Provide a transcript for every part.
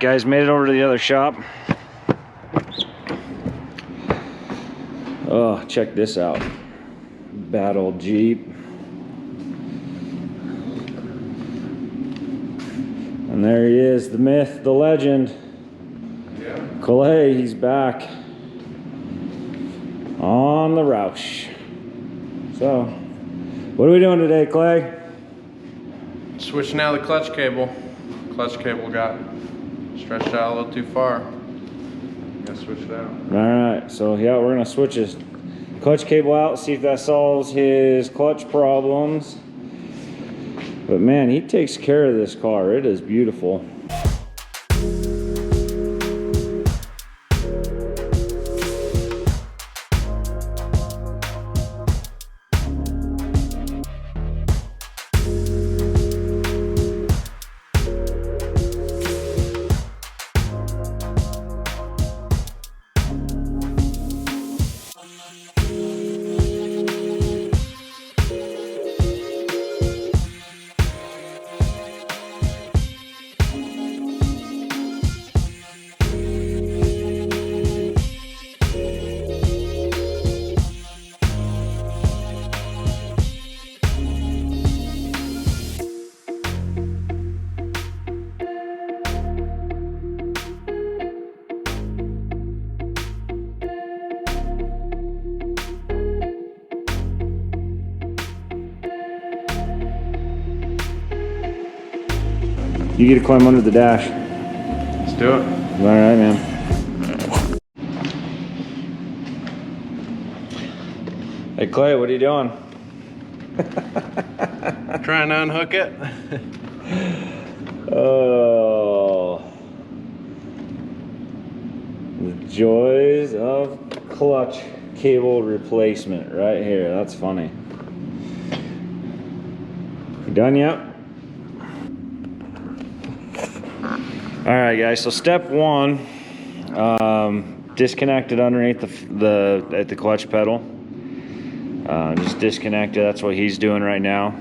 Guys, made it over to the other shop. Oh, check this out. Bad old Jeep. And there he is, the myth, the legend. Yeah. Clay, he's back on the Roush. So, what are we doing today, Clay? Switching out the clutch cable. Clutch cable got stretched out a little too far. Gotta switch it out. Alright, so yeah, we're gonna switch his clutch cable out, see if that solves his clutch problems. But man, he takes care of this car. It is beautiful. You get to climb under the dash. Let's do it. All right, man. Hey, Clay, what are you doing? Trying to unhook it. Oh. The joys of clutch cable replacement right here. That's funny. You done yet? All right, guys, so step one, disconnected underneath the clutch pedal. Just disconnect it. That's what he's doing right now.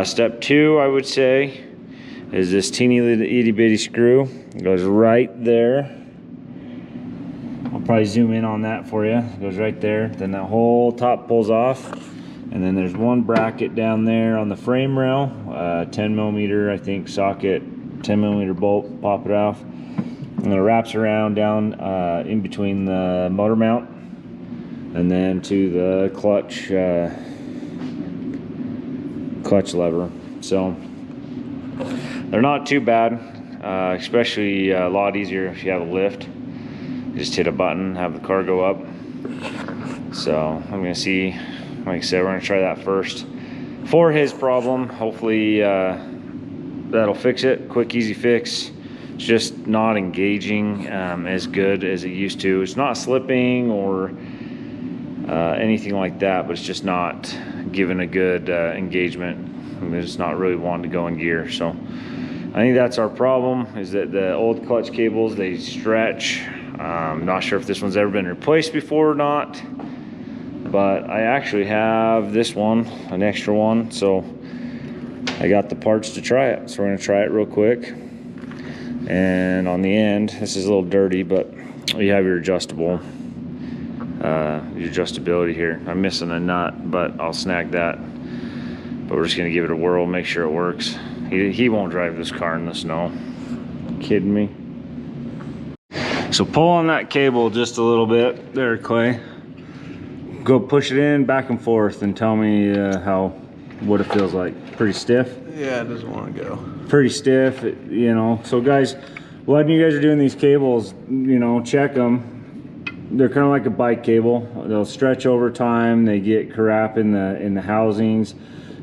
Step two, I would say, is this teeny itty bitty screw. It goes right there. I'll probably zoom in on that for you. It goes right there. Then that whole top pulls off. And then there's one bracket down there on the frame rail, 10 millimeter, I think, socket, 10 millimeter bolt, pop it off. And it wraps around down in between the motor mount and then to the clutch lever. So they're not too bad, especially a lot easier if you have a lift. You just hit a button, have the car go up. So I'm gonna see, like I said, we're gonna try that first for his problem. Hopefully that'll fix it. Quick, easy fix. It's just not engaging as good as it used to. It's not slipping or anything like that, but it's just not giving a good engagement. I mean, it's not really wanting to go in gear. So I think that's our problem, is that the old clutch cables, they stretch. I'm not sure if this one's ever been replaced before or not, but I actually have this one, an extra one, so I got the parts to try it. So we're gonna try it real quick. And on the end, this is a little dirty, but you have your adjustability here. I'm missing a nut, but I'll snag that. But we're just gonna give it a whirl, make sure it works. He won't drive this car in the snow. Kidding me? So pull on that cable just a little bit. There, Clay. Go push it in, back and forth, and tell me what it feels like. Pretty stiff? Yeah, it doesn't want to go. Pretty stiff, you know. So guys, when you guys are doing these cables, you know, check them. They're kind of like a bike cable. They'll stretch over time. They get crap in the housings,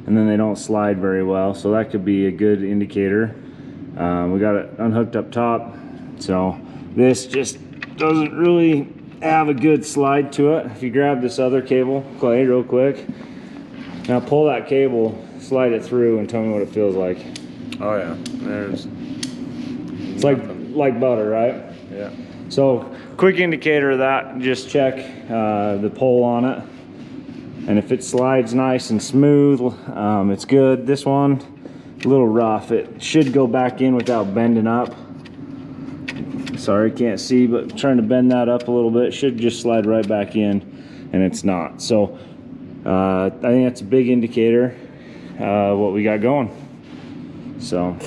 and then they don't slide very well. So that could be a good indicator. We got it unhooked up top. So this just doesn't really have a good slide to it. If you grab this other cable, Clay, real quick. Now pull that cable, slide it through, and tell me what it feels like. Oh yeah, there's. It's like butter, right? Yeah. So quick indicator of that, just check the pull on it. And if it slides nice and smooth, it's good. This one, a little rough. It should go back in without bending up. Sorry, can't see, but trying to bend that up a little bit. It should just slide right back in, and it's not. So I think that's a big indicator what we got going. So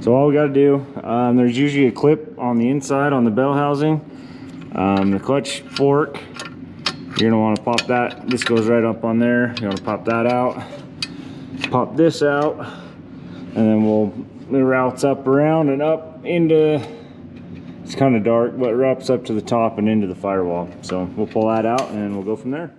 all we got to do, there's usually a clip on the inside on the bell housing. The clutch fork, you're gonna want to pop that. This goes right up on there. You want to pop that out, pop this out, and then it routes up around and up into, it's kind of dark, but it wraps up to the top and into the firewall. So we'll pull that out and we'll go from there.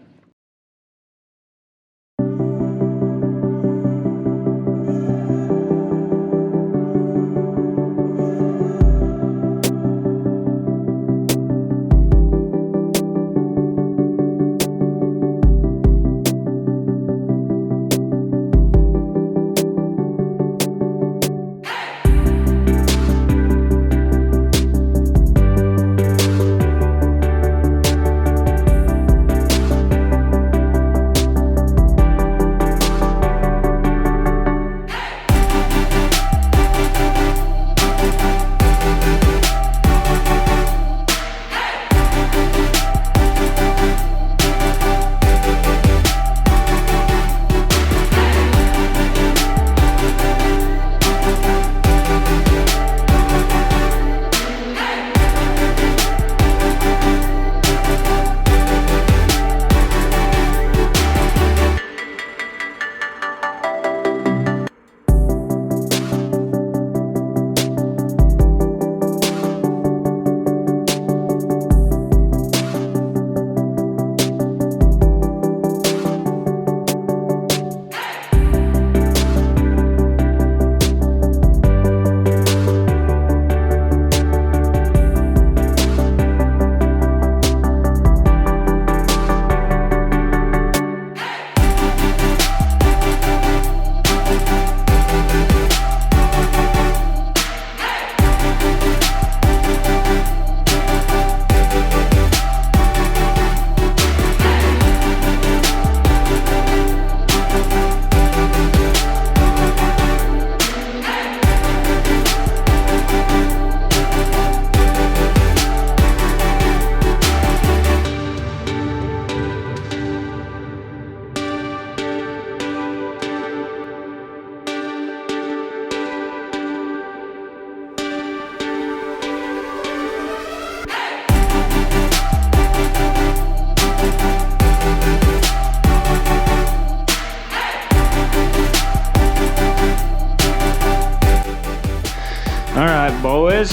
Alright, boys.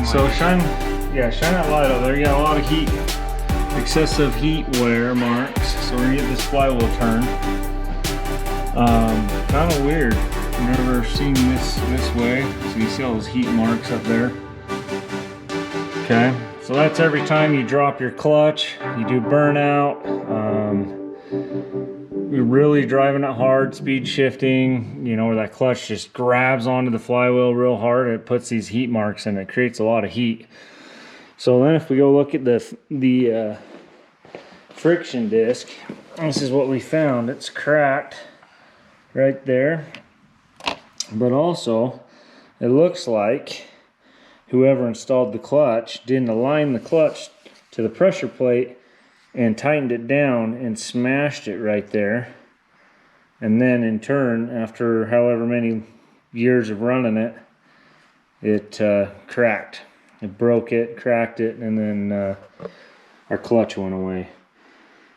So shine that light up there. You got a lot of heat, excessive heat wear marks. So we're gonna get this flywheel turned. Kind of weird. I've never seen this way. So you see all those heat marks up there. Okay, so that's every time you drop your clutch, you do burnout. You're really driving it hard, speed shifting, you know, where that clutch just grabs onto the flywheel real hard. It puts these heat marks and it creates a lot of heat. So then if we go look at the friction disc, this is what we found. It's cracked right there. But also, it looks like whoever installed the clutch didn't align the clutch to the pressure plate and tightened it down and smashed it right there. And then in turn, after however many years of running it, it cracked. It broke it, cracked it, and then our clutch went away.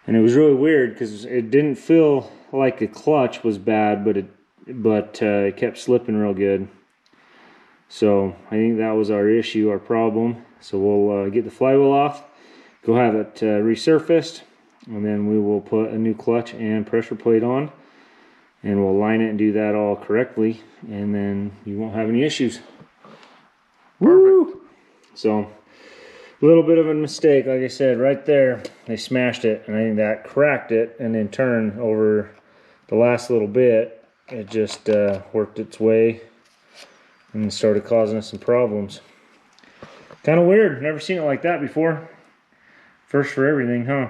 And it was really weird because it didn't feel like the clutch was bad, but it kept slipping real good. So I think that was our issue, our problem. So we'll get the flywheel off, go have it resurfaced, and then we will put a new clutch and pressure plate on, and we'll line it and do that all correctly, and then you won't have any issues. Woo! So a little bit of a mistake, like I said, right there, they smashed it, and I think that cracked it, and in turn, over the last little bit, it just worked its way and started causing us some problems. Kind of weird, never seen it like that before. First for everything, huh?